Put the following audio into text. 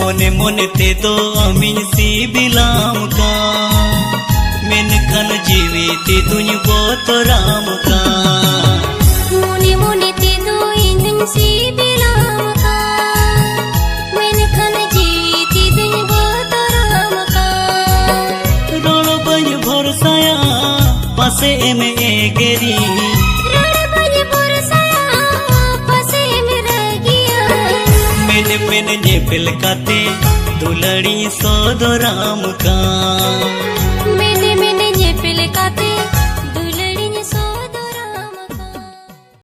मोने मोने ते तो अमिन सिबिलाम का मेनखान जीवी ते तुझ बोतराम का मोने मोने ते तो इन सिबिलाम का मेनखान जीवी ते तुझ बोतराम का रोलो बज भरसाया पासे में एगेरी मेने नेपेल काते दुलड़ी सोदराम का मेने नेपेल काते